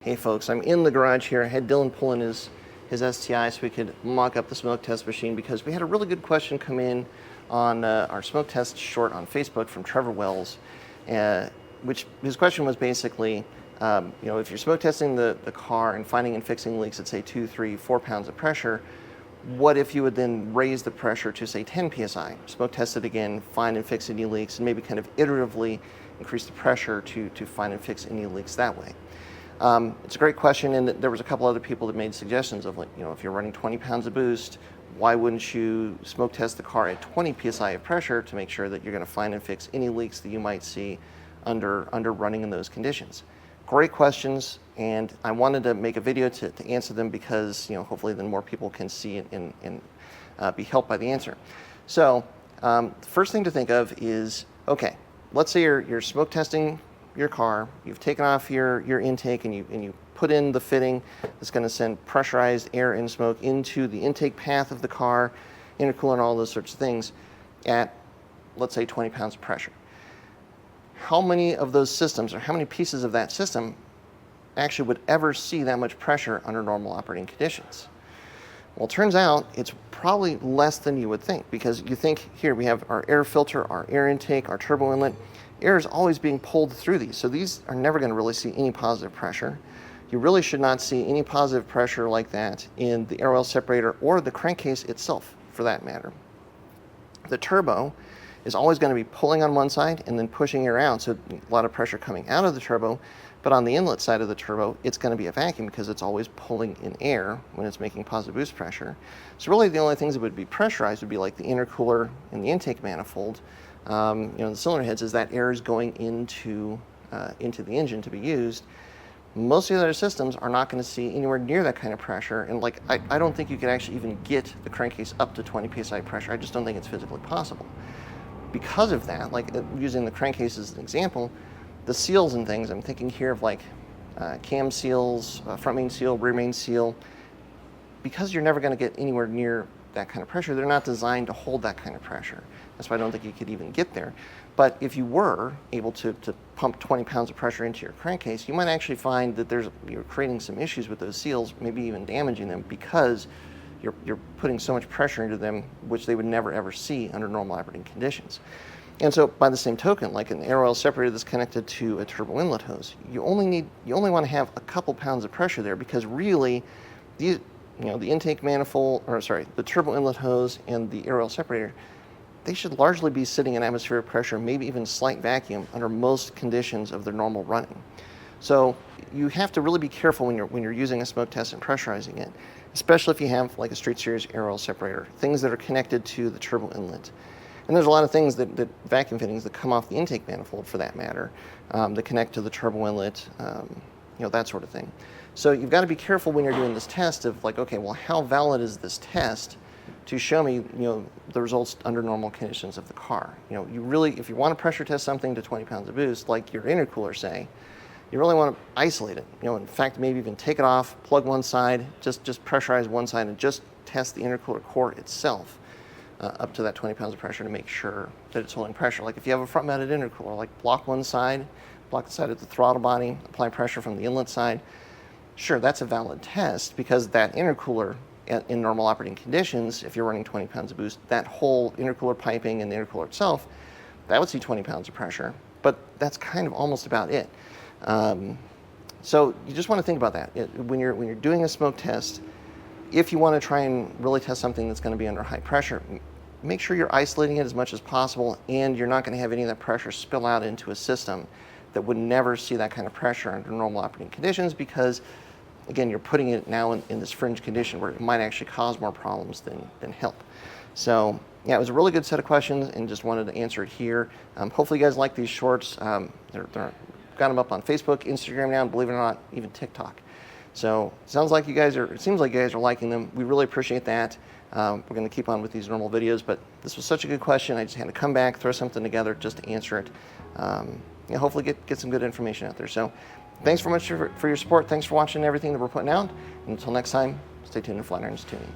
Hey folks, I'm in the garage here. I had Dylan pull in his STI so we could mock up the smoke test machine because we had a really good question come in on our smoke test short on Facebook from Trevor Wells, which his question was basically, if you're smoke testing the car and finding and fixing leaks at say 2, 3, 4 pounds of pressure, what if you would then raise the pressure to say 10 psi, smoke test it again, find and fix any leaks, and maybe kind of iteratively increase the pressure to find and fix any leaks that way. It's a great question, and there was a couple other people that made suggestions of, like, if you're running 20 pounds of boost, why wouldn't you smoke test the car at 20 psi of pressure to make sure that you're going to find and fix any leaks that you might see under running in those conditions? Great questions, and I wanted to make a video to answer them because hopefully then more people can see it and be helped by the answer. So the first thing to think of is, okay, let's say you're smoke testing your car, you've taken off your intake and you put in the fitting that's going to send pressurized air and smoke into the intake path of the car, intercooler and all those sorts of things at, let's say, 20 pounds of pressure. How many of those systems, or how many pieces of that system actually would ever see that much pressure under normal operating conditions? Well, it turns out it's probably less than you would think, because you think, here we have our air filter, our air intake, our turbo inlet. Air is always being pulled through these, so these are never going to really see any positive pressure. You really should not see any positive pressure like that in the air oil separator or the crankcase itself, for that matter. The turbo is always going to be pulling on one side and then pushing air out, so a lot of pressure coming out of the turbo, but on the inlet side of the turbo, it's going to be a vacuum because it's always pulling in air when it's making positive boost pressure. So really the only things that would be pressurized would be like the intercooler and the intake manifold. The cylinder heads, as that air is going into the engine to be used. Most of the other systems are not going to see anywhere near that kind of pressure, and I don't think you could actually even get the crankcase up to 20 psi pressure. I just don't think it's physically possible. Because of that, using the crankcase as an example, the seals and things, I'm thinking here of cam seals, front main seal, rear main seal. Because you're never going to get anywhere near that kind of pressure, they're not designed to hold that kind of pressure. That's why I don't think you could even get there. But if you were able to pump 20 pounds of pressure into your crankcase, you might actually find that you're creating some issues with those seals, maybe even damaging them, because you're putting so much pressure into them, which they would never ever see under normal operating conditions. And so by the same token, like an air oil separator that's connected to a turbo inlet hose, you only want to have a couple pounds of pressure there, because really the intake manifold, the turbo inlet hose and the air oil separator, they should largely be sitting in atmospheric pressure, maybe even slight vacuum under most conditions of their normal running. So you have to really be careful when you're using a smoke test and pressurizing it, especially if you have like a street series air oil separator, things that are connected to the turbo inlet. And there's a lot of things that vacuum fittings that come off the intake manifold, for that matter, that connect to the turbo inlet, that sort of thing. So you've got to be careful when you're doing this test of okay, well, how valid is this test to show me, the results under normal conditions of the car? You really, if you want to pressure test something to 20 pounds of boost, like your intercooler, say, you really want to isolate it. In fact, maybe even take it off, plug one side, just pressurize one side, and just test the intercooler core itself up to that 20 pounds of pressure to make sure that it's holding pressure. Like if you have a front-mounted intercooler, block one side, block the side of the throttle body, apply pressure from the inlet side. Sure, that's a valid test, because that intercooler, in normal operating conditions, if you're running 20 pounds of boost, that whole intercooler piping and the intercooler itself, that would see 20 pounds of pressure, but that's kind of almost about it. So you just want to think about that. When you're doing a smoke test, if you want to try and really test something that's going to be under high pressure, make sure you're isolating it as much as possible, and you're not going to have any of that pressure spill out into a system that would never see that kind of pressure under normal operating conditions, because again, you're putting it now in this fringe condition where it might actually cause more problems than help. So yeah, it was a really good set of questions, and just wanted to answer it here. Hopefully you guys like these shorts. They're got them up on Facebook, Instagram now, and believe it or not, even TikTok. So it seems like you guys are liking them. We really appreciate that. We're going to keep on with these normal videos, but this was such a good question. I just had to come back, throw something together just to answer it. Hopefully get some good information out there. So thanks very much for your support. Thanks for watching everything that we're putting out. And until next time, stay tuned to Flat Irons Tuning.